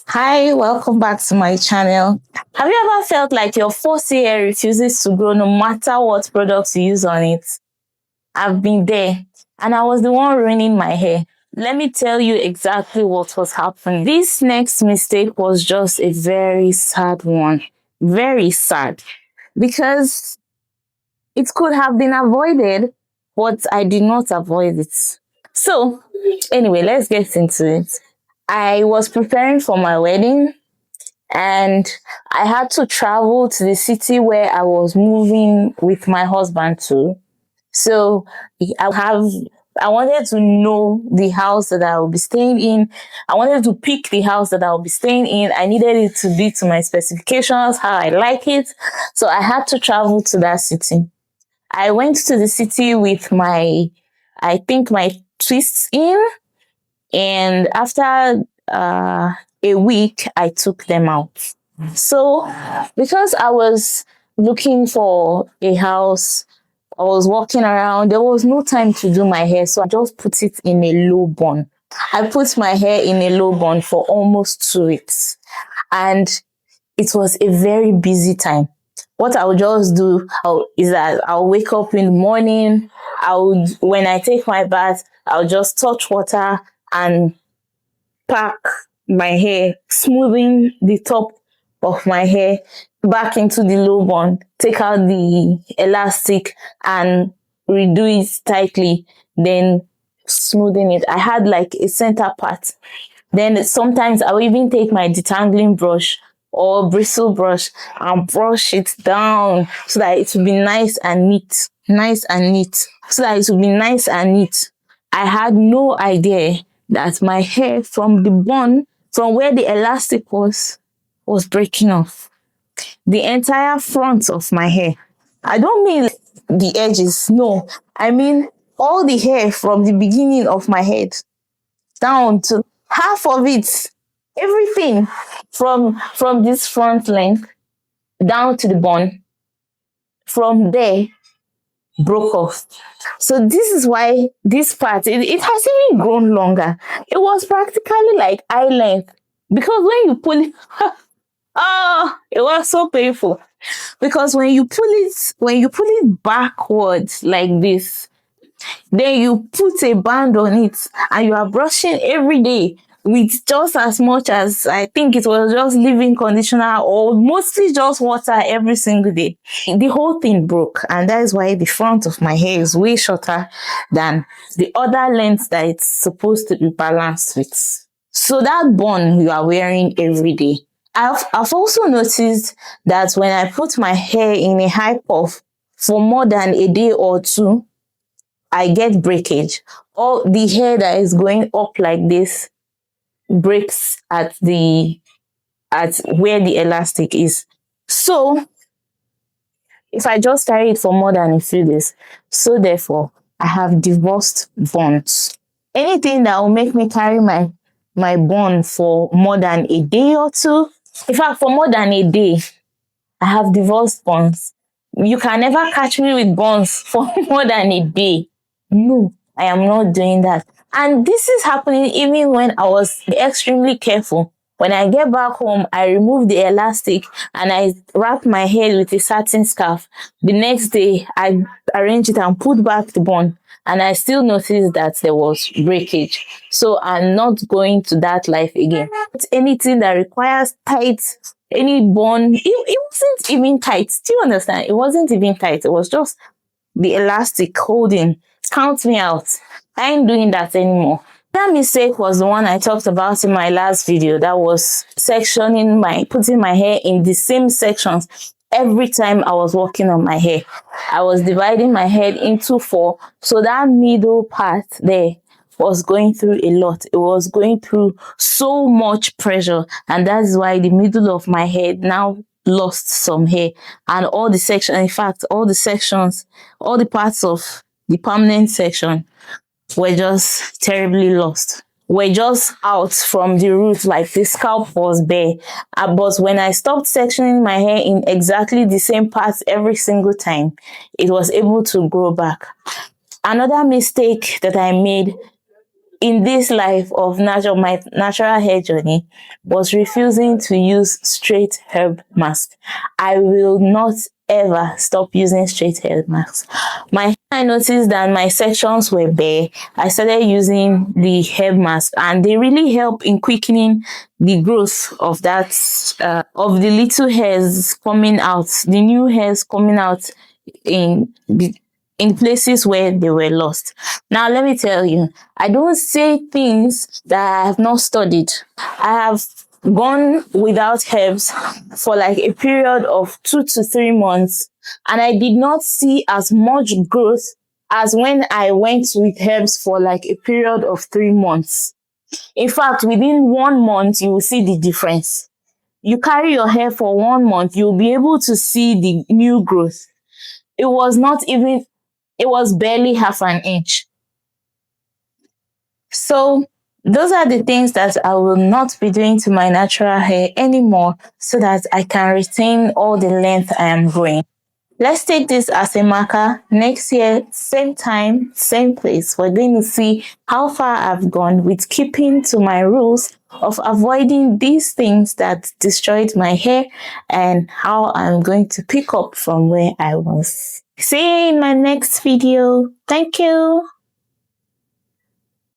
Hi, welcome back to my channel. Have you ever felt like your fussy hair refuses to grow no matter what products you use on it? I've been there, and I was the one ruining my hair. Let me tell you exactly what was happening. This next mistake was just a very sad one. Very sad. Because it could have been avoided, but I did not avoid it. So, anyway, let's get into it. I was preparing for my wedding and I had to travel to the city where I was moving with my husband to. So I have I wanted to know the house that I will be staying in. I wanted to pick the house that I will be staying in. I needed it to be to my specifications, how I like it. So I had to travel to that city. I went to the city with I think my twists in, and after a week, I took them out. So, because I was looking for a house, I was walking around, there was no time to do my hair, so I just put it in a low bun. I put my hair in a low bun for almost 2 weeks, and it was a very busy time. What I would just do is that I'll wake up in the morning. When I take my bath, I'll just touch water and pack my hair, smoothing the top of my hair back into the low bun, take out the elastic and redo it tightly, then smoothing it. I had like a center part. Then sometimes I'll even take my detangling brush or bristle brush and brush it down so that it will be nice and neat. Nice and neat. So that it will be nice and neat. I had no idea that my hair from the bun, from where the elastic was breaking off. The entire front of my hair. I don't mean the edges, no. I mean all the hair from the beginning of my head down to half of it. Everything from this front length down to the bun. From there broke off. So this is why this part, it has even grown longer. It was practically like eye length because when you pull it, oh, it was so painful. Because when you pull it backwards like this, then you put a band on it and you are brushing every day with just as much as I think it was just leave-in conditioner or mostly just water every single day. The whole thing broke, and that is why the front of my hair is way shorter than the other length that it's supposed to be balanced with. So that bun you are wearing every day. I've also noticed that when I put my hair in a high puff for more than a day or two, I get breakage. All the hair that is going up like this breaks at where the elastic is. So if I just carry it for more than a few days, so therefore I have divorced bonds. Anything that will make me carry my bond for more than a day or two, in fact for more than a day, I have divorced bonds. You can never catch me with bonds for more than a day. No, I am not doing that. And this is happening even when I was extremely careful. When I get back home, I remove the elastic and I wrap my head with a satin scarf. The next day, I arrange it and put back the bun. And I still noticed that there was breakage. So I'm not going to that life again. Anything that requires tight, any bun, it wasn't even tight. Do you understand? It wasn't even tight. It was just the elastic holding. Count me out. I ain't doing that anymore. That mistake was the one I talked about in my last video. That was putting my hair in the same sections every time I was working on my hair. I was dividing my head into four. So that middle part there was going through a lot. It was going through so much pressure. And that's why the middle of my head now lost some hair. And all the sections, in fact, all the sections, all the parts of the permanent section were just terribly lost. Were just out from the root, like the scalp was bare. But when I stopped sectioning my hair in exactly the same parts every single time, it was able to grow back. Another mistake that I made in this life of my natural hair journey was refusing to use straight herb mask. I will not ever stop using straight herb masks. I noticed that my sections were bare. I started using the herb mask, and they really help in quickening the growth of of the little hairs coming out, the new hairs coming out in in places where they were lost. Now, let me tell you, I don't say things that I have not studied. I have gone without herbs for like a period of 2 to 3 months, and I did not see as much growth as when I went with herbs for like a period of 3 months. In fact, within 1 month, you will see the difference. You carry your hair for 1 month, you'll be able to see the new growth. It was not even, it was barely half an inch. So those are the things that I will not be doing to my natural hair anymore, so that I can retain all the length I am growing. Let's take this as a marker. Next year, same time, same place, we're going to see how far I've gone with keeping to my rules of avoiding these things that destroyed my hair, and how I'm going to pick up from where I was. See you in my next video. Thank you.